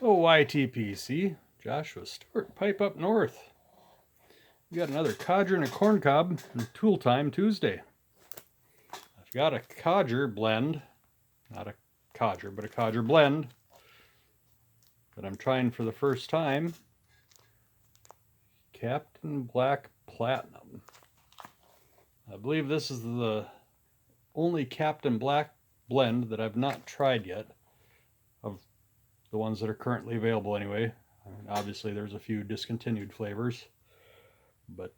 Oh, YTPC, Joshua Stewart, pipe up north. We got another codger and a corn cob and tool time Tuesday. I've got a codger blend, not a codger, but a codger blend that I'm trying for the first time. Captain Black Platinum. I believe this is the only Captain Black blend that I've not tried yet, of the ones that are currently available anyway. I mean, obviously there's a few discontinued flavors, but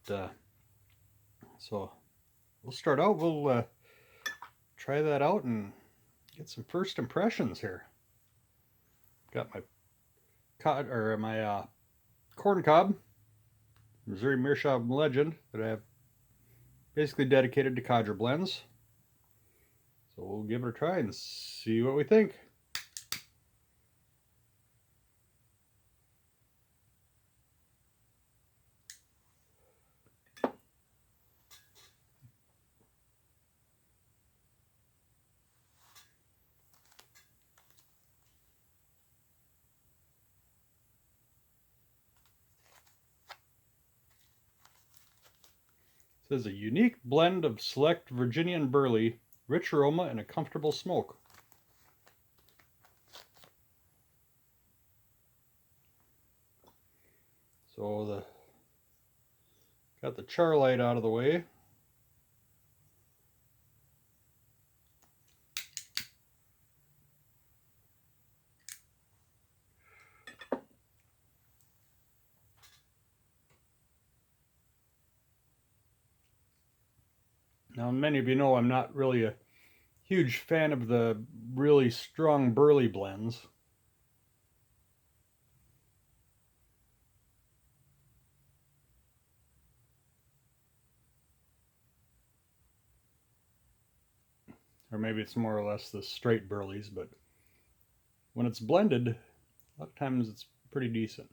so we'll start out. We'll try that out and get some first impressions here. Got my corn cob, Missouri Meerschaum Legend, that I have basically dedicated to codger blends. So we'll give it a try and see what we think. It says a unique blend of select Virginian burley, rich aroma, and a comfortable smoke. So got the char light out of the way. Now, many of you know I'm not really a huge fan of the really strong burley blends. Or maybe it's more or less the straight burleys, but when it's blended, a lot of times it's pretty decent.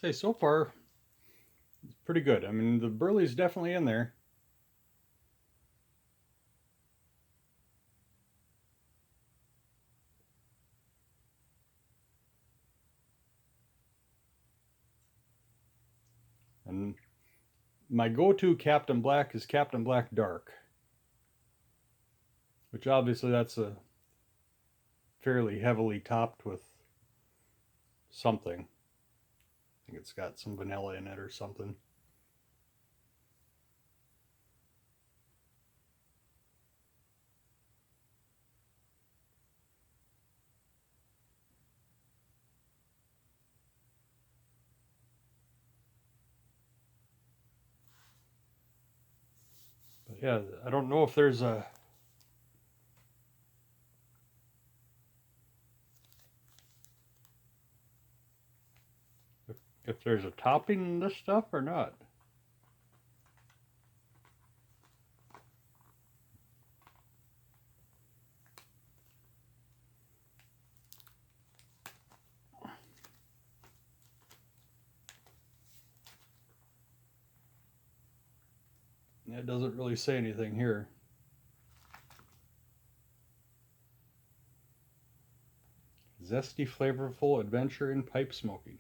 I'd say so far it's pretty good. I mean, the burley's definitely in there. And my go-to Captain Black is Captain Black Dark, which obviously that's a fairly heavily topped with something. I think it's got some vanilla in it or something. But yeah, I don't know if there's a if there's a topping in this stuff or not. It doesn't really say anything here. Zesty, flavorful adventure in pipe smoking.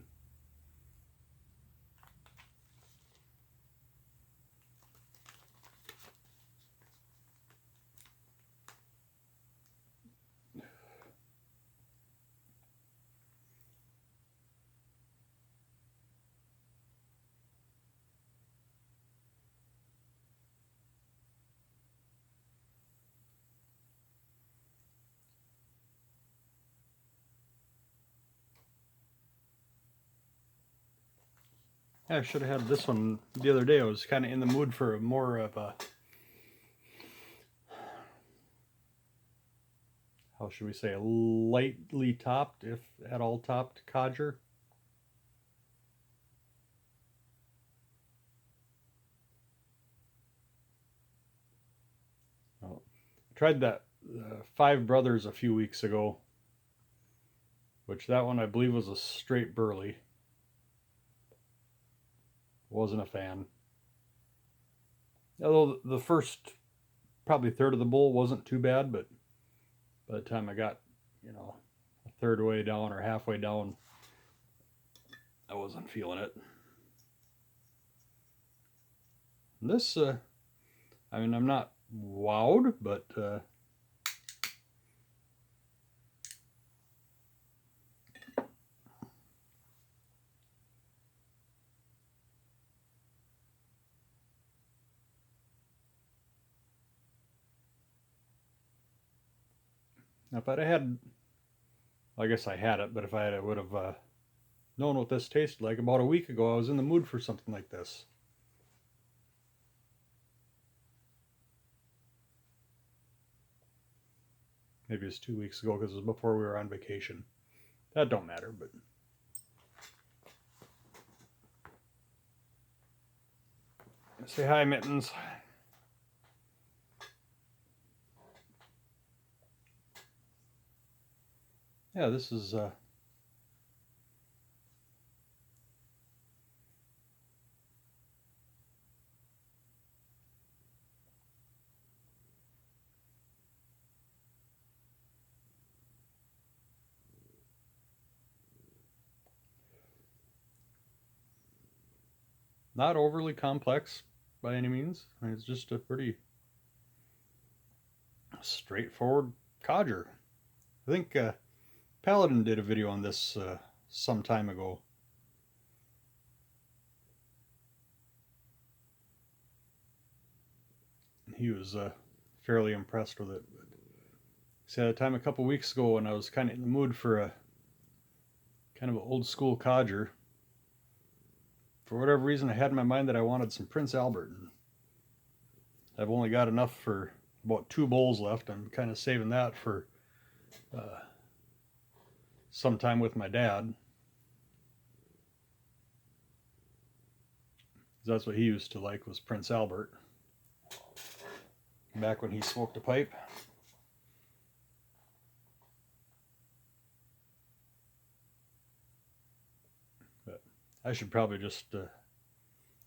Yeah, I should have had this one the other day. I was kind of in the mood for a more of a, how should we say, a lightly topped, if at all topped, codger. Oh, I tried that Five Brothers a few weeks ago, which that one I believe was a straight burley. Wasn't a fan. Although the first probably third of the bowl wasn't too bad, but by the time I got, a third way down or halfway down, I wasn't feeling it. This, I mean, I'm not wowed, but if I'd had, I guess I had it, but if I would have known what this tasted like about a week ago, I was in the mood for something like this. Maybe it was 2 weeks ago because it was before we were on vacation. That don't matter, but say hi, Mittens. Yeah, this is not overly complex by any means. I mean, it's just a pretty straightforward codger. I think Paladin did a video on this some time ago. He was fairly impressed with it. But see, at a time a couple weeks ago when I was kind of in the mood for a kind of an old school codger, for whatever reason I had in my mind that I wanted some Prince Albert. And I've only got enough for about 2 bowls left. I'm kind of saving that for some time with my dad. That's what he used to like, was Prince Albert. Back when he smoked a pipe. But I should probably just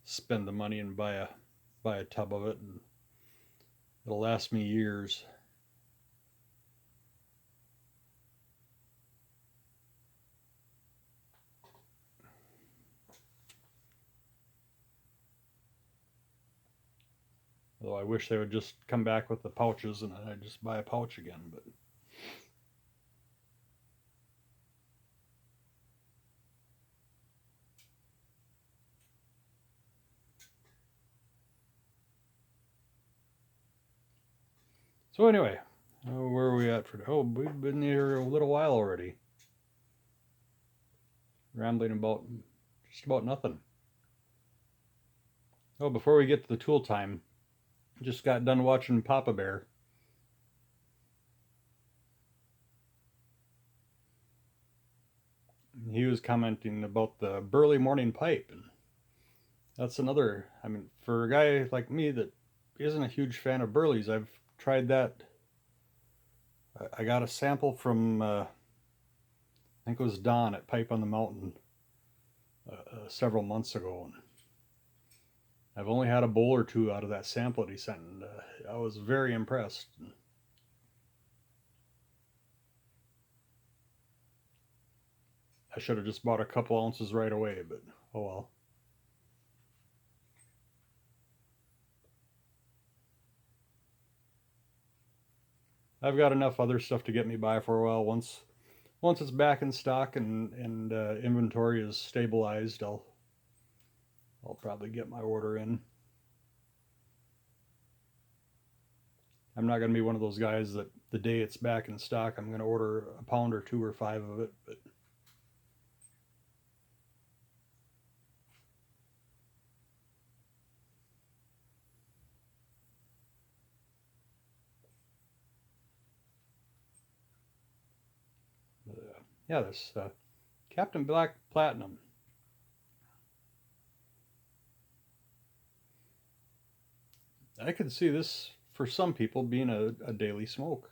spend the money and buy a tub of it, and it'll last me years. Although I wish they would just come back with the pouches and I'd just buy a pouch again. But so anyway, where are we at for? Oh, we've been here a little while already, rambling about just about nothing. Oh, before we get to the tool time, just got done watching Papa Bear. He was commenting about the burly morning pipe, and that's another. I mean, for a guy like me that isn't a huge fan of burleys, I've tried that. I got a sample from I think it was Don at Pipe on the Mountain several months ago, and I've only had a bowl or two out of that sample that he sent, and I was very impressed. I should have just bought a couple ounces right away, but oh well. I've got enough other stuff to get me by for a while. Once it's back in stock and inventory is stabilized, I'll probably get my order in. I'm not going to be one of those guys that the day it's back in stock, I'm going to order a pound or 2 or 5 of it. But yeah, this Captain Black Platinum. I could see this for some people being a daily smoke.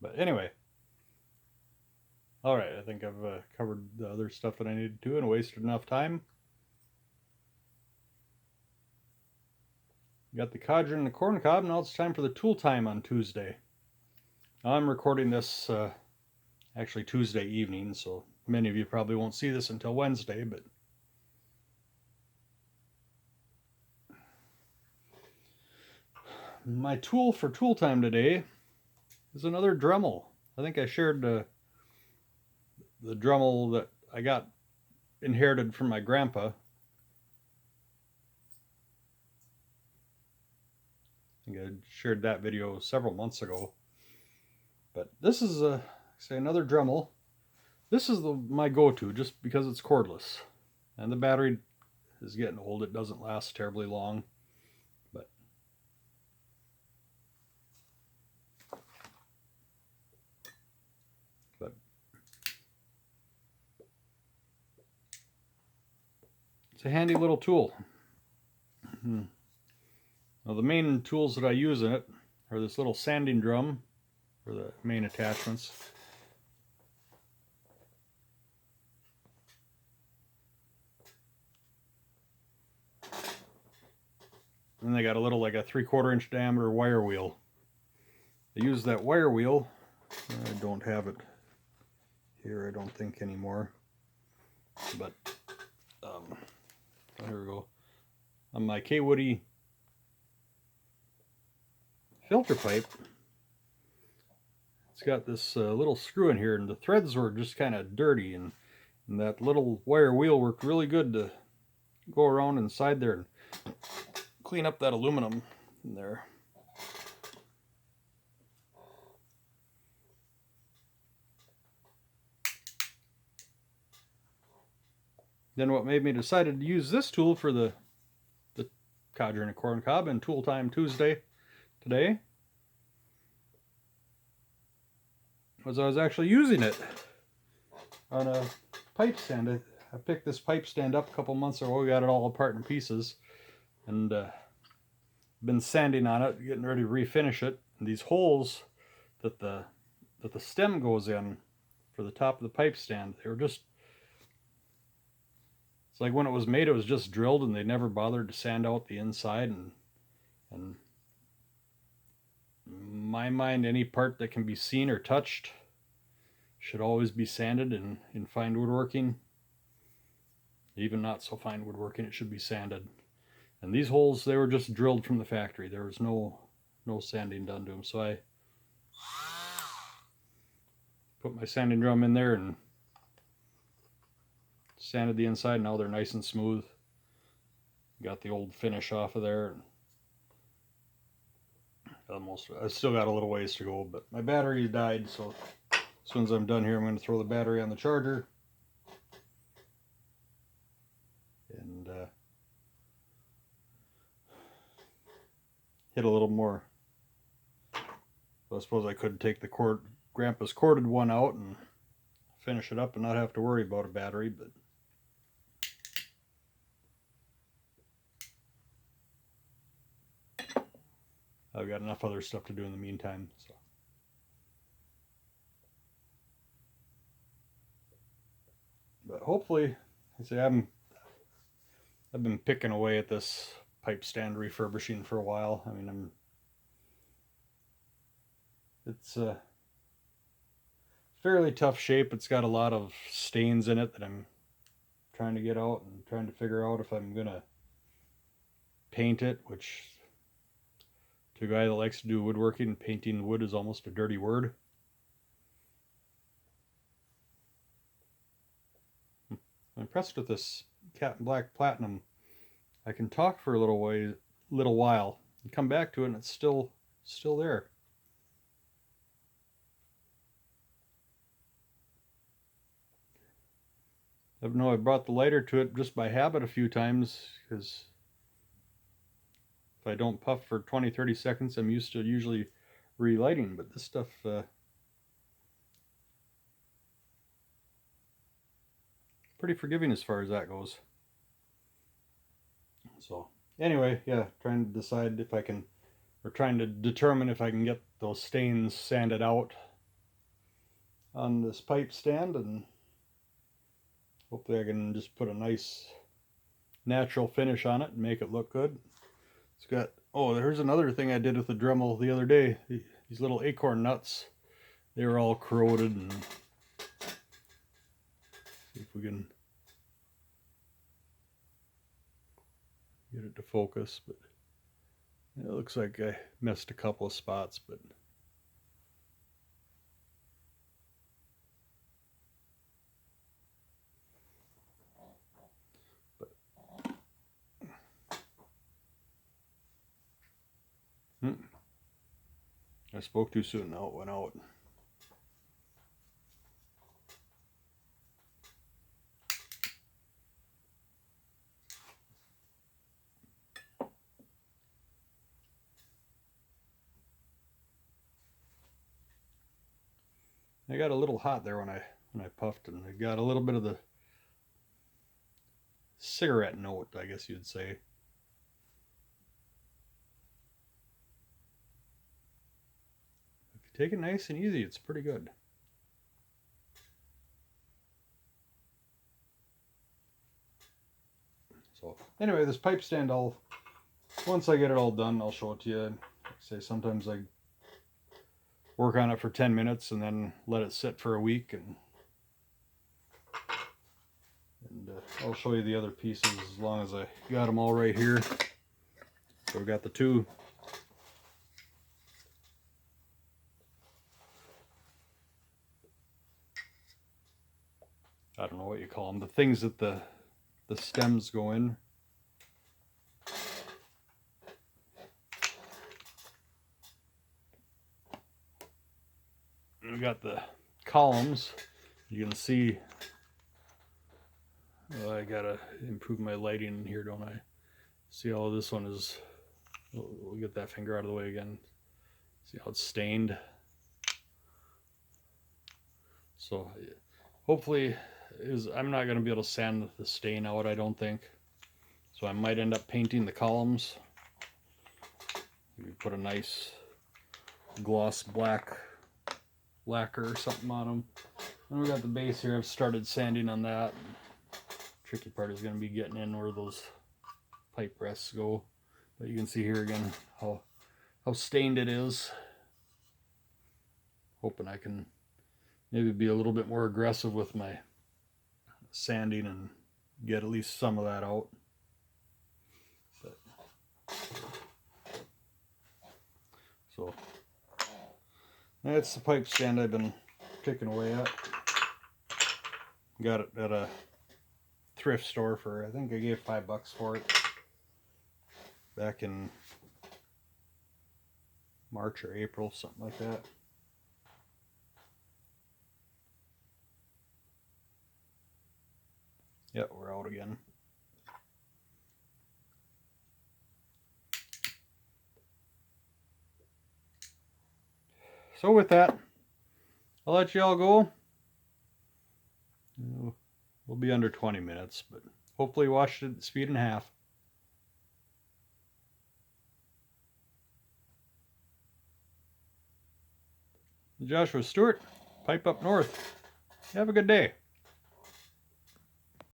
But anyway, all right, I think I've covered the other stuff that I needed to and wasted enough time. Got the codger and the corn cob. Now it's time for the tool time on Tuesday. Now I'm recording this actually Tuesday evening, so many of you probably won't see this until Wednesday, but my tool for tool time today is another Dremel. I think I shared the Dremel that I got inherited from my grandpa. I think I shared that video several months ago. But this is say another Dremel. This is my go-to just because it's cordless. And the battery is getting old. It doesn't last terribly long. But it's a handy little tool. Now the main tools that I use in it are this little sanding drum for the main attachments. And they got a little, like a 3/4 inch diameter wire wheel. I use that wire wheel. I don't have it here, I don't think, anymore. But here we go. On my K-Woody filter pipe, it's got this little screw in here, and the threads were just kind of dirty, and that little wire wheel worked really good to go around inside there and clean up that aluminum in there. Then what made me decided to use this tool for the codger and a corn cob and tool time Tuesday today was I was actually using it on a pipe stand. I picked this pipe stand up a couple months ago. We got it all apart in pieces, and been sanding on it, getting ready to refinish it. And these holes that the stem goes in for the top of the pipe stand, they were just, it's like when it was made, it was just drilled, and they never bothered to sand out the inside. And in my mind, any part that can be seen or touched should always be sanded in fine woodworking. Even not so fine woodworking, it should be sanded. And these holes, they were just drilled from the factory. There was no sanding done to them. So I put my sanding drum in there and sanded the inside. Now they're nice and smooth. Got the old finish off of there. Almost, I still got a little ways to go, but my battery died, so as soon as I'm done here, I'm going to throw the battery on the charger and hit a little more. So I suppose I could take the Grandpa's corded one out and finish it up and not have to worry about a battery, but I've got enough other stuff to do in the meantime. So. But hopefully, I say I've been picking away at this pipe stand refurbishing for a while. I mean, it's a fairly tough shape. It's got a lot of stains in it that I'm trying to get out and trying to figure out if I'm gonna paint it, which to a guy that likes to do woodworking, painting wood is almost a dirty word. I'm impressed with this Cat and Black Platinum. I can talk for a little while and come back to it, and it's still there. I know I brought the lighter to it just by habit a few times, because if I don't puff for 20-30 seconds, I'm used to usually relighting, but this stuff pretty forgiving as far as that goes. So anyway, yeah, trying to decide if I can, or trying to determine if I can get those stains sanded out on this pipe stand, and hopefully I can just put a nice natural finish on it and make it look good. It's got, oh, there's another thing I did with the Dremel the other day. These little acorn nuts, they were all corroded, and see if we can get it to focus, but it looks like I missed a couple of spots, but I spoke too soon. Now it went out. I got a little hot there when I puffed, and I got a little bit of the cigarette note, I guess you'd say. If you take it nice and easy, it's pretty good. So anyway, this pipe stand, once I get it all done, I'll show it to you. Like I say, sometimes I work on it for 10 minutes and then let it sit for a week, and I'll show you the other pieces as long as I got them all right here. So we got the two I don't know what you call them, the things that the stems go in. And we got the columns. You can see, I gotta improve my lighting in here, don't I? See how this one is, we'll get that finger out of the way again. See how it's stained? So hopefully, I'm not gonna be able to sand the stain out, I don't think. So I might end up painting the columns. Maybe put a nice gloss black lacquer or something on them. And we got the base here. I've started sanding on that. Tricky part is going to be getting in where those pipe rests go. But you can see here again how stained it is. Hoping I can maybe be a little bit more aggressive with my sanding and get at least some of that out. But, so that's the pipe stand I've been picking away at. Got it at a thrift store for, I think I gave $5 for it back in March or April, something like that. Yep, we're out again. So with that, I'll let you all go. We'll be under 20 minutes, but hopefully watched it at speed and a half. Joshua Stewart, Pipe Up North. Have a good day.